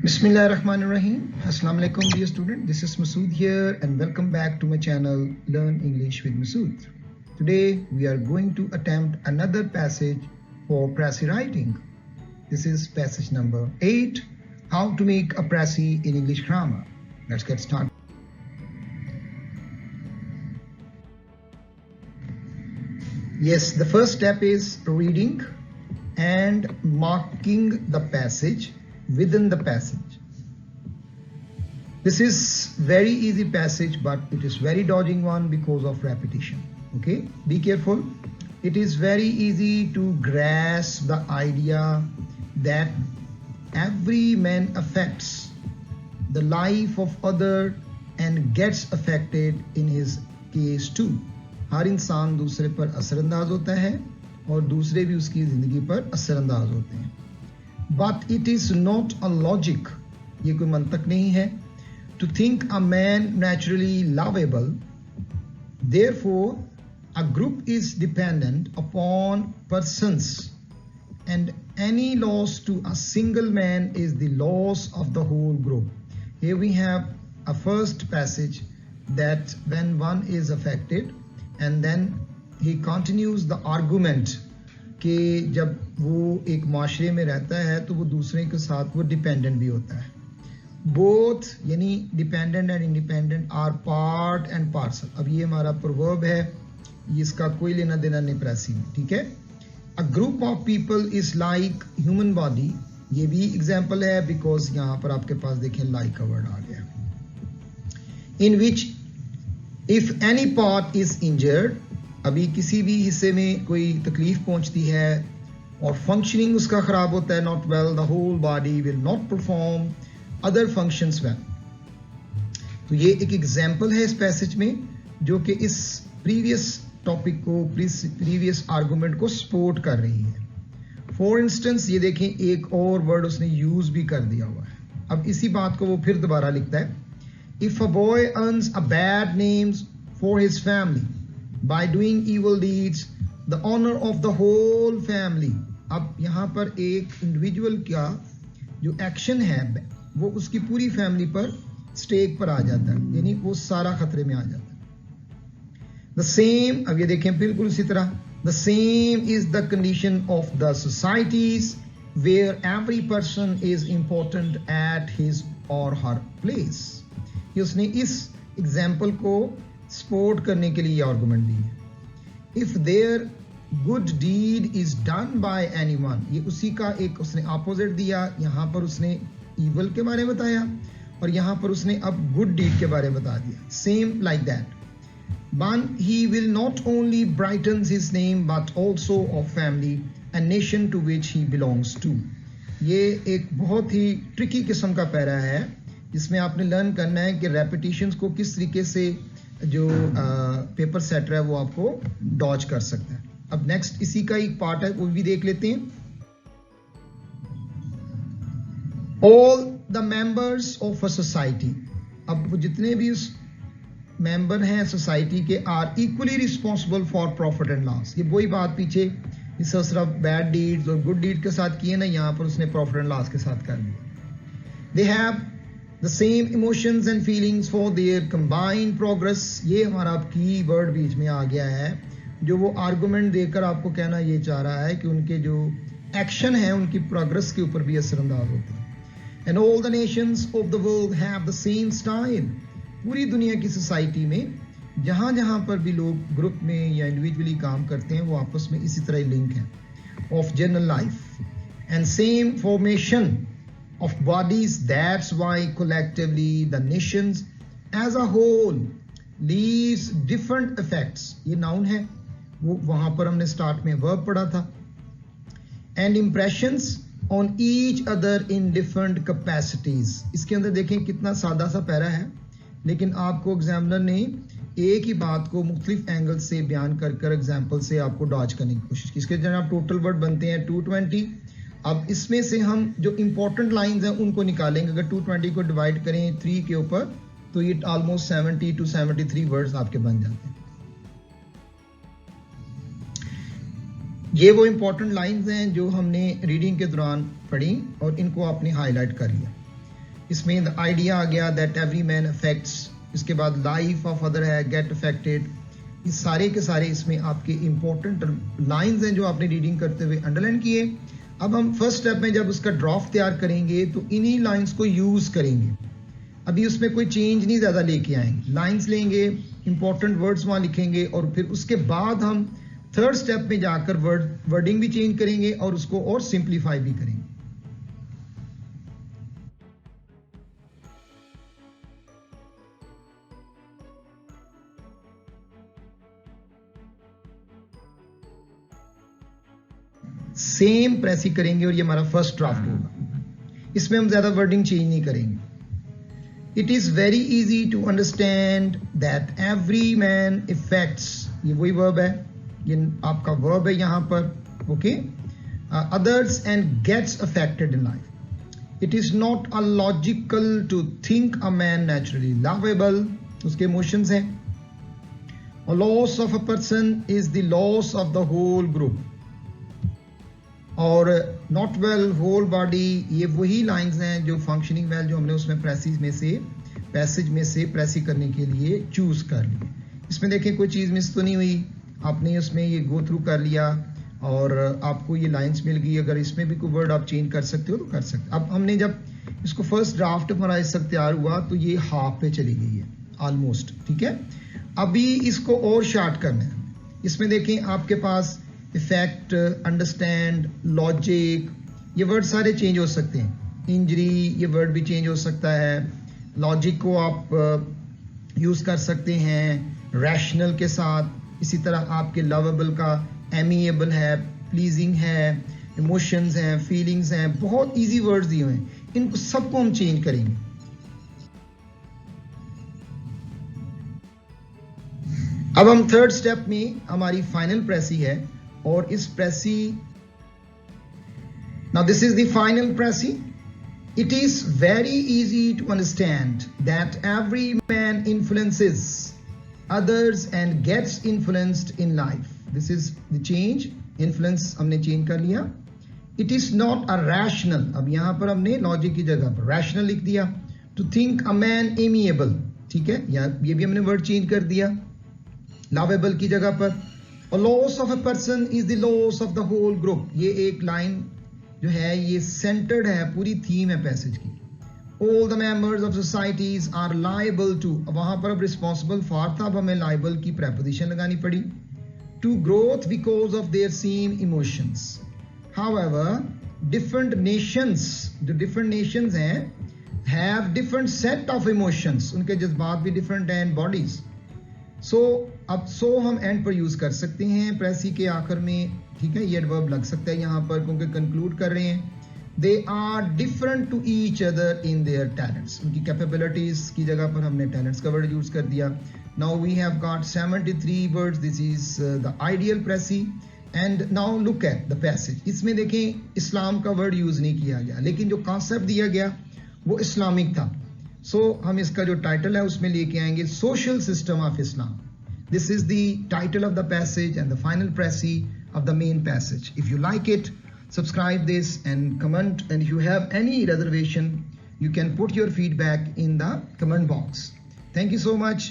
Bismillahirrahmanirrahim. Assalamu alaikum dear student. This is Masood here and welcome back to my channel Learn English with Masood. Today we are going to attempt another passage for Prasi writing. This is passage number 8, how to make a Prasi in English grammar. Let's get started. Yes, the first step is reading and marking the passage within the passage. This is very easy passage, but it is very dodging one because of repetition. Okay, be careful. It is very easy to grasp the idea that every man affects the life of other and gets affected in his case too. हर इंसान दूसरे पर असरअंदाज होता है और दूसरे भी उसकी जिंदगी पर असरअंदाज होते हैं. But it is not a logic, ये कोई मंतक नहीं है, to think a man naturally lovable. Therefore, a group is dependent upon persons, and any loss to a single man is the loss of the whole group. Here we have a first passage that when one is affected, and then he continues the argument कि जब वो एक माशरे में रहता है तो वो दूसरे के साथ वो डिपेंडेंट भी होता है. बोथ यानी dependent and independent are part and parcel. अब ये हमारा प्रोवर्ब है, इसका कोई लेना देना नहीं प्रेसी में, ठीक है. A group of people is like human body, ये भी एग्जाम्पल है बिकॉज यहाँ पर आपके पास देखें लाइक का वर्ड आ गया. In which if any part is injured, अभी किसी भी हिस्से में कोई तकलीफ पहुंचती है और फंक्शनिंग उसका खराब होता है, not well, the whole body will not perform other functions well. तो ये एक एग्जांपल है इस पैसेज में जो कि इस प्रीवियस टॉपिक को, प्रीवियस आर्गुमेंट को सपोर्ट कर रही है. फॉर इंस्टेंस ये देखें एक और वर्ड उसने यूज भी कर दिया हुआ है. अब इसी बात को वो फिर दोबारा लिखता है. If a boy earns a bad names for his family by doing evil deeds, the honor of the whole family. अब यहाँ पर एक इंडिविजुअल का जो एक्शन है वो उसकी पूरी फैमिली पर स्टेक पर आ जाता है, यानी वो सारा खतरे में आ जाता है. The same, अब ये देखें बिल्कुल इसी तरह, the same is the condition of the societies where every person is important at his or her place. ये उसने इस एग्जाम्पल को सपोर्ट करने के लिए आर्गुमेंट दी है. If there good deed is done by anyone, ये उसी का एक उसने अपोजिट दिया. यहाँ पर उसने इवल के बारे में बताया और यहाँ पर उसने अब गुड डीड के बारे में बता दिया. Same like that. One he will not only brightens his name but also of family and nation to which he belongs to. ये एक बहुत ही ट्रिकी किस्म का पैरा है जिसमें आपने लर्न करना है कि रेपिटेशंस को किस तरीके से जो पेपर सेटर है वो आपको डॉज कर सकता है. अब नेक्स्ट इसी का एक पार्ट है, वो भी देख लेते हैं. All the members of a society, अब वो जितने भी उस मेंबर हैं सोसाइटी के, are equally responsible for profit and loss. ये वही बात पीछे इस सिर्फ बैड डीड्स और गुड डीड के साथ किए ना, यहाँ पर उसने प्रॉफिट एंड लॉस के साथ कर दिया. They have the same emotions and feelings for their combined progress. ये हमारा की वर्ड बीच में आ गया है जो वो आर्गुमेंट देकर आपको कहना ये चाह रहा है कि उनके जो एक्शन है उनकी प्रोग्रेस के ऊपर भी असरअंदाज होते हैं. And all the nations of the world have the same style. पूरी दुनिया की सोसाइटी में जहाँ जहाँ पर भी लोग ग्रुप में या इंडिविजुअली काम करते हैं वो आपस में इसी तरह लिंक है of general life and same formation of bodies. That's why collectively the nations as a whole leaves different effects. ये noun है, वो वहां पर हमने स्टार्ट में verb पढ़ा था. And impressions on each other in different capacities. इसके अंदर देखें कितना सादा सा पैरा है, लेकिन आपको एग्जामिनर ने एक ही बात को मुख्तलिफ एंगल से बयान कर कर एग्जाम्पल से आपको डॉज करने की कोशिश की. इसके जनाब टोटल वर्ड बनते हैं 220. अब इसमें से हम जो इंपॉर्टेंट लाइंस हैं उनको निकालेंगे. अगर 220 को डिवाइड करें 3 के ऊपर तो ये ऑलमोस्ट 70 to 73 वर्ड्स आपके बन जाते हैं. ये वो इंपॉर्टेंट लाइंस हैं जो हमने रीडिंग के दौरान पढ़ी और इनको आपने हाईलाइट कर लिया. इसमें द आइडिया आ गया दैट एवरी मैन अफेक्ट्स, इसके बाद लाइफ ऑफ अदर है, गेट अफेक्टेड, ये सारे के सारे इसमें आपके इंपॉर्टेंट लाइंस हैं जो आपने रीडिंग करते हुए अंडरलाइन किए। अब हम फर्स्ट स्टेप में जब उसका ड्राफ्ट तैयार करेंगे तो इन्हीं लाइंस को यूज करेंगे। अभी उसमें कोई चेंज नहीं ज्यादा लेके आएंगे, लाइंस लेंगे, इंपॉर्टेंट वर्ड्स वहां लिखेंगे और फिर उसके बाद हम थर्ड स्टेप में जाकर वर्डिंग भी चेंज करेंगे और उसको और सिंप्लीफाई भी करेंगे। सेम प्रेस ही करेंगे और ये हमारा फर्स्ट ड्राफ्ट होगा। इसमें हम ज्यादा वर्डिंग चेंज नहीं करेंगे। It is very easy to understand that every man effects, ये वही वर्ब है, ये आपका वर्ब है यहां पर, okay, others and gets affected in life. It is not a logical to think a man naturally lovable, उसके इमोशंस हैं। A loss of a person is the loss of the whole group, और not well whole body, ये वही lines हैं जो functioning well जो हमने उसमें पैसेज में से प्रेसी करने के लिए चूज कर ली। इसमें देखें कोई चीज मिस तो नहीं हुई, आपने उसमें ये गो थ्रू कर लिया और आपको ये लाइंस मिल गई। अगर इसमें भी कोई वर्ड आप चेंज कर सकते हो तो कर सकते। अब हमने जब इसको फर्स्ट ड्राफ्ट हमारा इस तक तैयार हुआ तो ये हाफ पे चली गई है ऑलमोस्ट, ठीक है। अभी इसको और शार्ट करना है। इसमें देखें आपके पास इफेक्ट, अंडरस्टैंड, लॉजिक, ये वर्ड सारे चेंज हो सकते हैं। इंजरी, ये वर्ड भी चेंज हो सकता है। लॉजिक को आप यूज कर सकते हैं रैशनल के साथ। इसी तरह आपके लवेबल का एमिएबल है, प्लीजिंग है, इमोशंस हैं, फीलिंग्स हैं, बहुत इजी वर्ड्स दिए हुए हैं, इनको सबको हम चेंज करेंगे। अब हम थर्ड स्टेप में हमारी फाइनल प्रेसी है और इस प्रेसी, now this is the final pressy. It is very easy to understand that every man influences others and gets influenced in life. This is the change, influence हमने change कर लिया। It is not a rational, अब यहां पर हमने logic की जगह पर rational लिख दिया। To think a man amiable, ठीक है, ये भी हमने वर्ड चेंज कर दिया lovable की जगह पर। A loss of a person is the loss of the whole group, ये एक लाइन जो है ये सेंटर्ड है, पूरी थीम है पैसेज की। All the members of societies are liable to, वहां पर अब responsible for था, अब हमें liable की preposition लगानी पड़ी, to growth because of their same emotions. However, different nations, जो different nations हैं, have different set of emotions, उनके जज्बात भी different हैं, bodies. अब हम एंड पर यूज कर सकते हैं प्रेसी के आखिर में, ठीक है, ये एडवर्ब लग सकता है यहां पर क्योंकि कंक्लूड कर रहे हैं। They are different to each other in their talents, उनकी कैपेबिलिटीज की जगह पर हमने टैलेंट्स का वर्ड यूज कर दिया। Now we have got 73 words, this is the ideal precis. And now look at the passage. इसमें देखें इस्लाम का वर्ड यूज नहीं किया गया, लेकिन जो कॉन्सेप्ट दिया गया वो इस्लामिक था। हम इसका जो टाइटल है उसमें लेके आएंगे social system of Islam. This is the title of the passage and the final précis of the main passage. If you like it, subscribe this and comment, and if you have any reservation, you can put your feedback in the comment box. Thank you so much.